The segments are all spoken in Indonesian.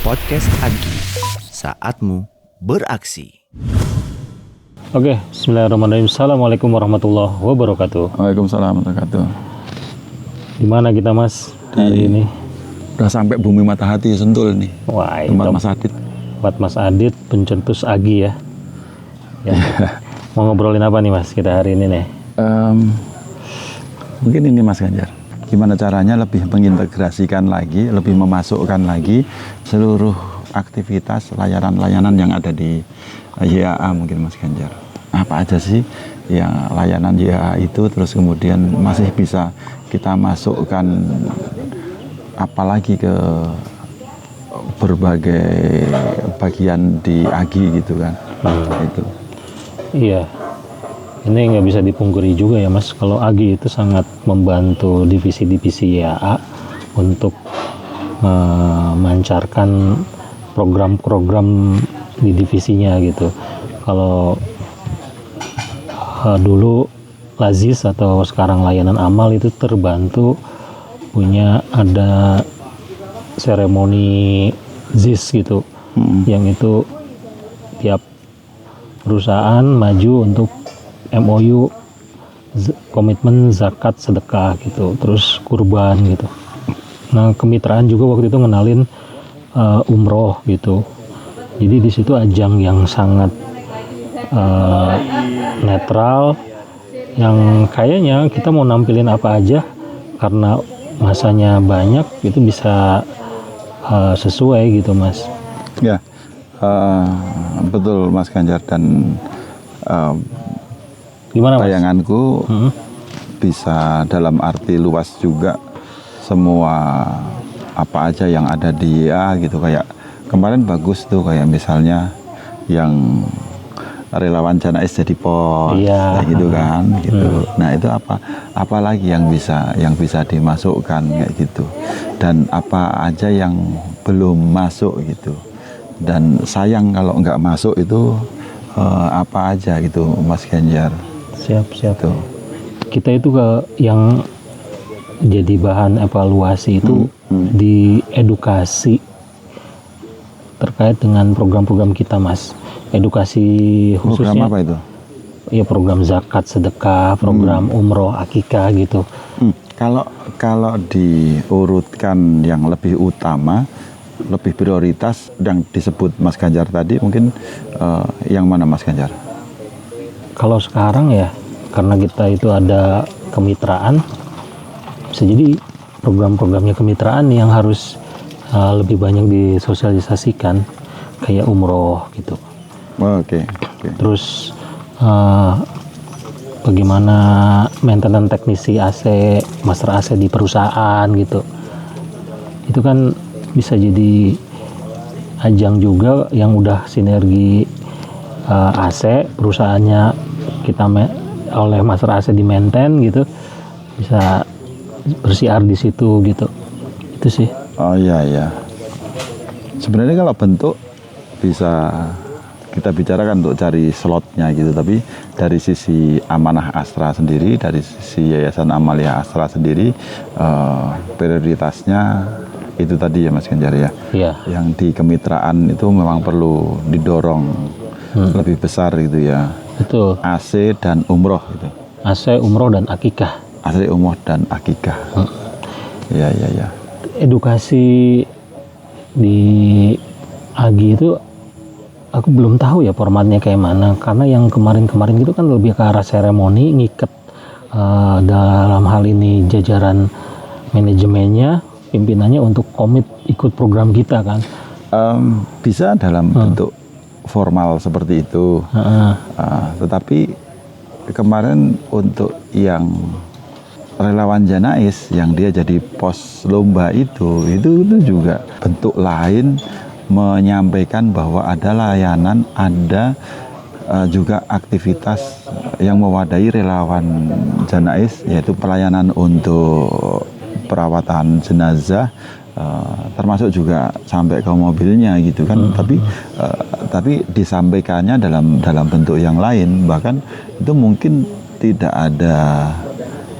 Podcast Agi, saatmu beraksi. Oke, bismillahirrahmanirrahim. Assalamualaikum warahmatullahi wabarakatuh. Waalaikumsalam warahmatullahi wabarakatuh. Gimana kita Mas hari ini? Udah sampai Bumi Mata Hati Sentul nih. Wah, Tempat itu Mas Adit. Tempat Mas Adit, pencetus Agi ya. Mau ngobrolin apa nih Mas kita hari ini nih? Mungkin ini Mas Ganjar. Gimana caranya lebih mengintegrasikan lagi, lebih memasukkan lagi seluruh aktivitas layanan-layanan yang ada di YAA mungkin Mas Ganjar. Apa aja sih yang layanan YAA itu, terus kemudian masih bisa kita masukkan apalagi ke berbagai bagian di AGI gitu kan. Itu. Iya, ini nggak bisa dipungkiri juga ya Mas, kalau Agi itu sangat membantu divisi-divisi YAA untuk memancarkan program-program di divisinya gitu. Kalau dulu Lazis atau sekarang layanan amal itu terbantu punya ada seremoni ZIS gitu, yang itu tiap perusahaan maju untuk MOU komitmen zakat sedekah gitu, terus kurban gitu. Nah kemitraan juga waktu itu ngenalin umroh gitu. Jadi di situ ajang yang sangat netral, yang kayaknya kita mau nampilin apa aja karena masanya banyak itu bisa sesuai gitu Mas. Ya, betul Mas Ganjar, dan Gimana Mas? bayanganku bisa dalam arti luas juga, semua apa aja yang ada di YA gitu. Kayak kemarin bagus tuh, kayak misalnya yang relawan Janais jadi pos, Iya. kayak gitu kan gitu. Nah itu apa lagi yang bisa dimasukkan kayak gitu, dan apa aja yang belum masuk gitu, dan sayang kalau nggak masuk itu apa aja gitu Mas Ganjar. Siap. Tuh. Kita itu yang jadi bahan evaluasi itu di edukasi terkait dengan program-program kita Mas. Edukasi khususnya. Program apa itu? Ya program zakat sedekah, program umroh akikah gitu. Kalau diurutkan yang lebih utama, lebih prioritas yang disebut Mas Ganjar tadi, mungkin yang mana Mas Ganjar? Kalau sekarang ya, karena kita itu ada kemitraan, bisa jadi program-programnya kemitraan yang harus lebih banyak disosialisasikan, kayak umroh gitu. Oke. Terus bagaimana maintenance teknisi AC, master AC di perusahaan gitu. Itu kan bisa jadi ajang juga yang udah sinergi AC, perusahaannya kita oleh master AC di maintain gitu, bisa bersiar di situ gitu. Itu sih. Oh iya. Sebenarnya kalau bentuk bisa kita bicarakan untuk cari slotnya gitu, tapi dari sisi Amanah Astra sendiri, dari sisi Yayasan Amalia Astra sendiri, prioritasnya itu tadi ya Mas Ganjar ya. Iya. Yang di kemitraan itu memang perlu didorong lebih besar gitu ya. Betul. AC dan umroh gitu. AC, umroh dan akikah. AC, umroh dan akikah. Iya. Edukasi di Agi itu aku belum tahu ya formatnya kayak mana, karena yang kemarin-kemarin gitu kan lebih ke arah seremoni, ngiket dalam hal ini jajaran manajemennya, pimpinannya untuk komit ikut program kita kan. Bisa dalam bentuk formal seperti itu, tetapi kemarin untuk yang relawan Janais yang dia jadi pos lomba itu juga bentuk lain menyampaikan bahwa ada layanan, ada juga aktivitas yang mewadahi relawan Janais, yaitu pelayanan untuk perawatan jenazah, termasuk juga sampai ke mobilnya gitu kan. Tapi disampaikannya dalam bentuk yang lain, bahkan itu mungkin tidak ada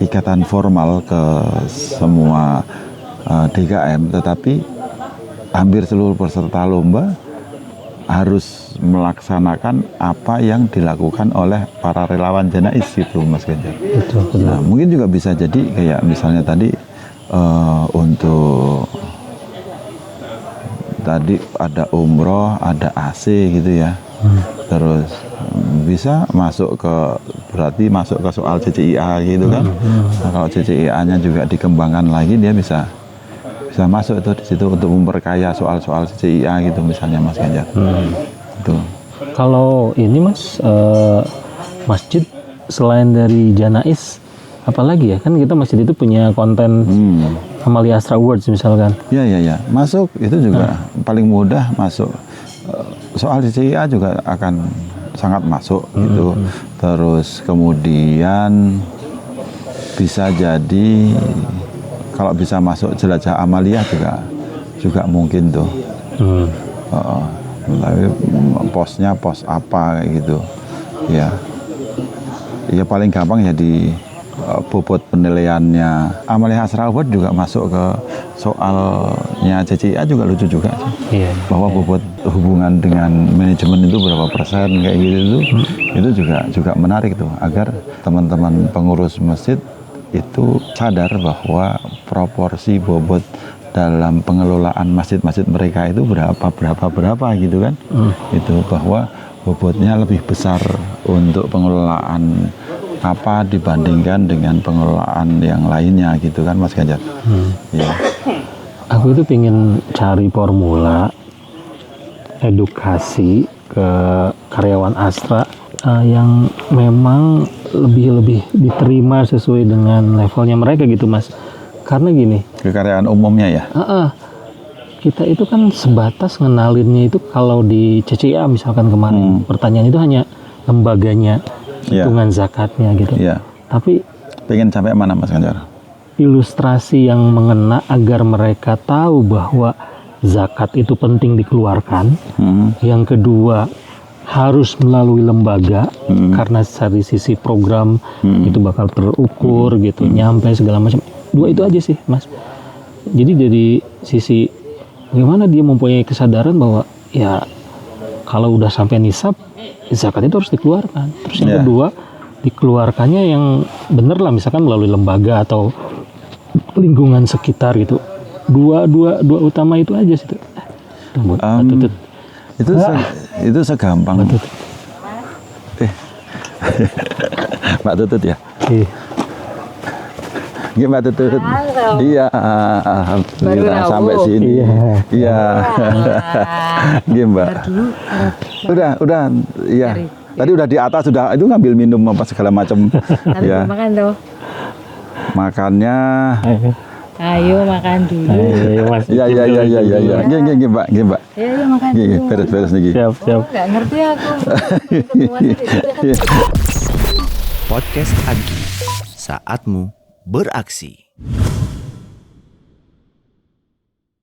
ikatan formal ke semua DKM, tetapi hampir seluruh peserta lomba harus melaksanakan apa yang dilakukan oleh para relawan Janais gitu Mas Ganjar. Betul. Nah, mungkin juga bisa jadi kayak misalnya tadi untuk tadi ada umroh, ada AC gitu ya. Terus bisa masuk ke berarti masuk ke soal CCIA gitu kan. Nah, kalau CCIA-nya juga dikembangkan lagi dia bisa masuk itu di situ untuk memperkaya soal-soal CCIA gitu misalnya Mas Ganjar. Itu. Kalau ini Mas, masjid selain dari Janais, apalagi ya, kan kita masjid itu punya konten Amalia Astra Awards misalkan. Ya, masuk itu juga paling mudah masuk. Soal CCIA juga akan sangat masuk gitu. Terus kemudian bisa jadi kalau bisa masuk jelajah Amalia juga mungkin tuh. Tapi posnya pos apa kayak gitu. Ya paling gampang ya di bobot penilaiannya Amalia Astra Award juga masuk ke soalnya CCIA juga lucu juga sih. Bahwa bobot hubungan dengan manajemen itu berapa persen kayak gitu itu juga menarik tuh agar teman-teman pengurus masjid itu sadar bahwa proporsi bobot dalam pengelolaan masjid-masjid mereka itu berapa gitu kan. Itu bahwa bobotnya lebih besar untuk pengelolaan apa dibandingkan dengan pengelolaan yang lainnya gitu kan Mas Ganjar. Ya. Aku itu pengen cari formula edukasi ke karyawan Astra yang memang lebih diterima sesuai dengan levelnya mereka gitu Mas. Karena gini, Kekaryaan umumnya ya. kita itu kan sebatas ngenalinnya itu kalau di CCA misalkan kemarin pertanyaan itu hanya lembaganya, hitungan zakatnya gitu. Tapi pengen sampai mana Mas Ganjar? Ilustrasi yang mengena agar mereka tahu bahwa zakat itu penting dikeluarkan. Yang kedua, harus melalui lembaga karena dari sisi program itu bakal terukur gitu, nyampe segala macam. Dua itu aja sih Mas. Jadi dari sisi bagaimana dia mempunyai kesadaran bahwa ya kalau udah sampai nisab zakat itu harus dikeluarkan. Terus yang kedua, dikeluarkannya yang bener lah, misalkan melalui lembaga atau lingkungan sekitar gitu. Dua utama itu aja sih. Itu segampang. Mbak Tutut ya. Iya Mbak Tutut. Iya, alhamdulillah sampai sini. Iya. Iya Mbak. Udah. Iya. Tadi udah di atas sudah itu ngambil minum apa segala macam. Ya. Makan tuh. Makannya. Ayo makan dulu. Iya. Gini Mbak. Ayo makan dulu. Beres nih. Siap. Nggak ngerti aku. Podcast Agi, saatmu beraksi.